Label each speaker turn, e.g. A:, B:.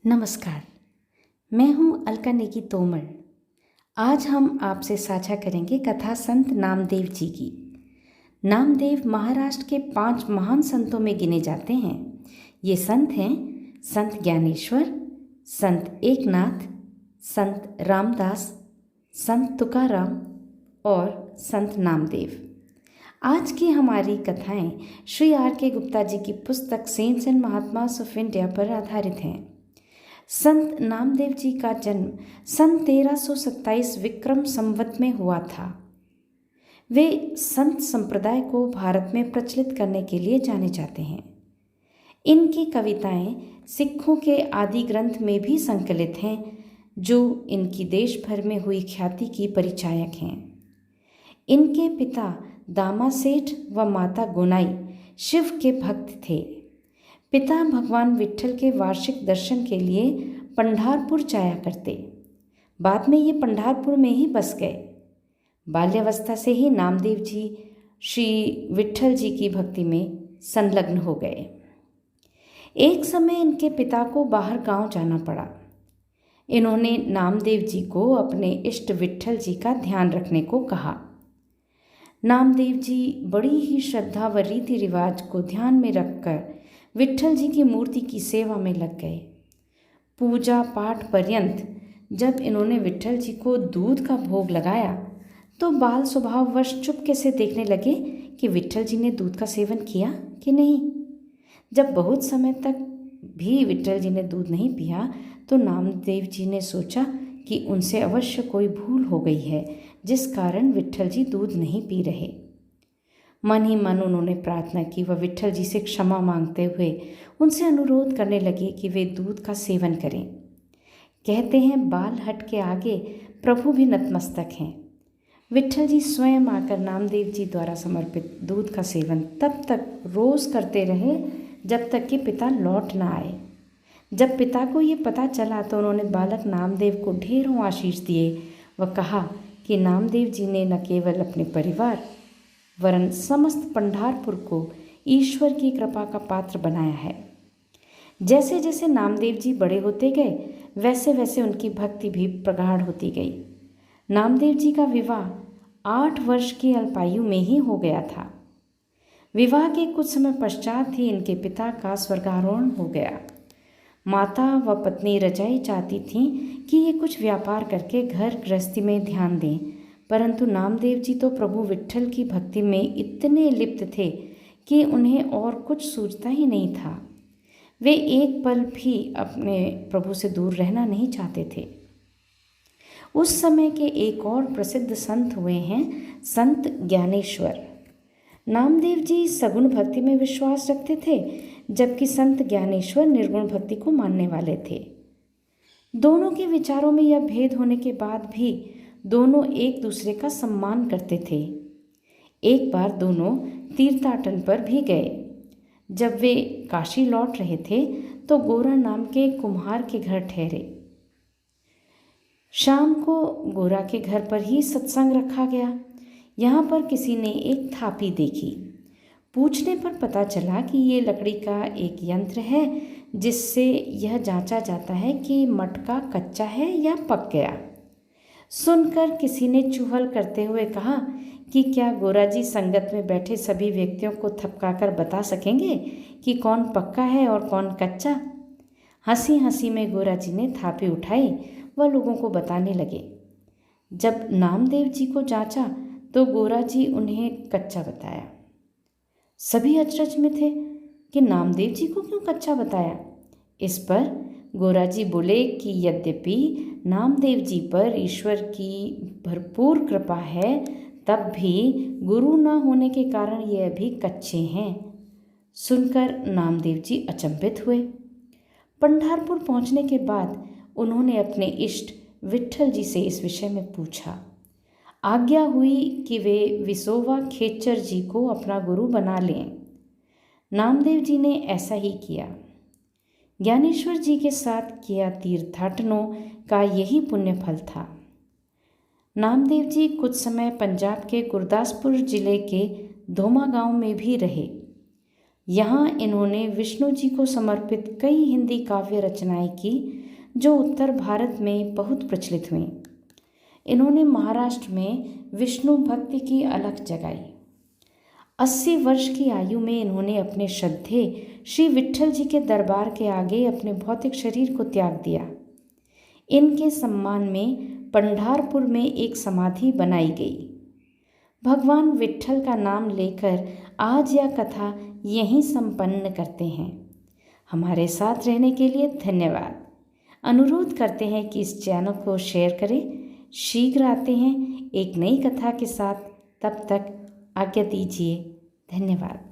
A: नमस्कार। मैं हूँ अलका नेगी तोमर। आज हम आपसे साझा करेंगे कथा संत नामदेव जी की। नामदेव महाराष्ट्र के 5 महान संतों में गिने जाते हैं। ये संत हैं संत ज्ञानेश्वर, संत एकनाथ, संत रामदास, संत तुकाराम और संत नामदेव। आज की हमारी कथाएं श्री R.K. गुप्ता जी की पुस्तक cents and mahatmas of India पर आधारित हैं। संत नामदेव जी का जन्म सन 1327 विक्रम संवत में हुआ था। वे संत संप्रदाय को भारत में प्रचलित करने के लिए जाने जाते हैं। इनकी कविताएं सिखों के आदि ग्रंथ में भी संकलित हैं, जो इनकी देश भर में हुई ख्याति की परिचायक हैं। इनके पिता दामा सेठ व माता गुनाई शिव के भक्त थे। पिता भगवान विट्ठल के वार्षिक दर्शन के लिए पंढारपुर जाया करते। बाद में ये पंढारपुर में ही बस गए। बाल्यावस्था से ही नामदेव जी श्री विट्ठल जी की भक्ति में संलग्न हो गए। एक समय इनके पिता को बाहर गांव जाना पड़ा। इन्होंने नामदेव जी को अपने इष्ट विट्ठल जी का ध्यान रखने को कहा। नामदेव जी बड़ी ही श्रद्धा व रीति रिवाज को ध्यान में रखकर विट्ठल जी की मूर्ति की सेवा में लग गए। पूजा पाठ पर्यंत जब इन्होंने विट्ठल जी को दूध का भोग लगाया तो बाल स्वभाववश चुपके से देखने लगे कि विट्ठल जी ने दूध का सेवन किया कि नहीं। जब बहुत समय तक भी विट्ठल जी ने दूध नहीं पिया तो नामदेव जी ने सोचा कि उनसे अवश्य कोई भूल हो गई है, जिस कारण विट्ठल जी दूध नहीं पी रहे। मन ही मन उन्होंने प्रार्थना की व विट्ठल जी से क्षमा मांगते हुए उनसे अनुरोध करने लगे कि वे दूध का सेवन करें। कहते हैं बाल हट के आगे प्रभु भी नतमस्तक हैं। विट्ठल जी स्वयं आकर नामदेव जी द्वारा समर्पित दूध का सेवन तब तक रोज करते रहे जब तक कि पिता लौट न आए। जब पिता को ये पता चला तो उन्होंने बालक नामदेव को ढेरों आशीष दिए व कहा कि नामदेव जी ने न केवल अपने परिवार वरन समस्त पंढारपुर को ईश्वर की कृपा का पात्र बनाया है। जैसे जैसे नामदेव जी बड़े होते गए वैसे वैसे उनकी भक्ति भी प्रगाढ़ होती गई। नामदेव जी का विवाह 8 वर्ष की अल्पायु में ही हो गया था। विवाह के कुछ समय पश्चात ही इनके पिता का स्वर्गारोहण हो गया। माता व पत्नी रजाई चाहती थीं कि ये कुछ व्यापार करके घर गृहस्थी में ध्यान दें, परंतु नामदेव जी तो प्रभु विट्ठल की भक्ति में इतने लिप्त थे कि उन्हें और कुछ सूझता ही नहीं था। वे एक पल भी अपने प्रभु से दूर रहना नहीं चाहते थे। उस समय के एक और प्रसिद्ध संत हुए हैं संत ज्ञानेश्वर। नामदेव जी सगुण भक्ति में विश्वास रखते थे, जबकि संत ज्ञानेश्वर निर्गुण भक्ति को मानने वाले थे। दोनों के विचारों में यह भेद होने के बाद भी दोनों एक दूसरे का सम्मान करते थे। एक बार दोनों तीर्थाटन पर भी गए। जब वे काशी लौट रहे थे तो गोरा नाम के कुम्हार के घर ठहरे। शाम को गोरा के घर पर ही सत्संग रखा गया। यहाँ पर किसी ने एक थापी देखी। पूछने पर पता चला कि ये लकड़ी का एक यंत्र है जिससे यह जांचा जाता है कि मटका कच्चा है या पक गया। सुनकर किसी ने चुहल करते हुए कहा कि क्या गोरा जी संगत में बैठे सभी व्यक्तियों को थपकाकर बता सकेंगे कि कौन पक्का है और कौन कच्चा। हंसी हंसी में गोरा जी ने थापी उठाई व लोगों को बताने लगे। जब नामदेव जी को जांचा तो गोरा जी उन्हें कच्चा बताया। सभी अचरज में थे कि नामदेव जी को क्यों कच्चा बताया। इस पर गोरा जी बोले कि यद्यपि नामदेव जी पर ईश्वर की भरपूर कृपा है, तब भी गुरु न होने के कारण ये अभी कच्चे हैं। सुनकर नामदेव जी अचंभित हुए। पंढारपुर पहुंचने के बाद उन्होंने अपने इष्ट विट्ठल जी से इस विषय में पूछा। आज्ञा हुई कि वे विसोवा खेचर जी को अपना गुरु बना लें। नामदेव जी ने ऐसा ही किया। ज्ञानेश्वर जी के साथ किया तीर्थाटनों का यही पुण्य फल था। नामदेव जी कुछ समय पंजाब के गुरदासपुर जिले के धोमा गांव में भी रहे। यहाँ इन्होंने विष्णु जी को समर्पित कई हिंदी काव्य रचनाएं की जो उत्तर भारत में बहुत प्रचलित हुईं। इन्होंने महाराष्ट्र में विष्णु भक्ति की अलख जगाई। 80 वर्ष की आयु में इन्होंने अपने श्रद्धेय श्री विट्ठल जी के दरबार के आगे अपने भौतिक शरीर को त्याग दिया। इनके सम्मान में पंढारपुर में एक समाधि बनाई गई। भगवान विट्ठल का नाम लेकर आज यह कथा यहीं संपन्न करते हैं। हमारे साथ रहने के लिए धन्यवाद। अनुरोध करते हैं कि इस चैनल को शेयर करें। शीघ्र आते हैं एक नई कथा के साथ, तब तक आज्ञा दीजिए। धन्यवाद।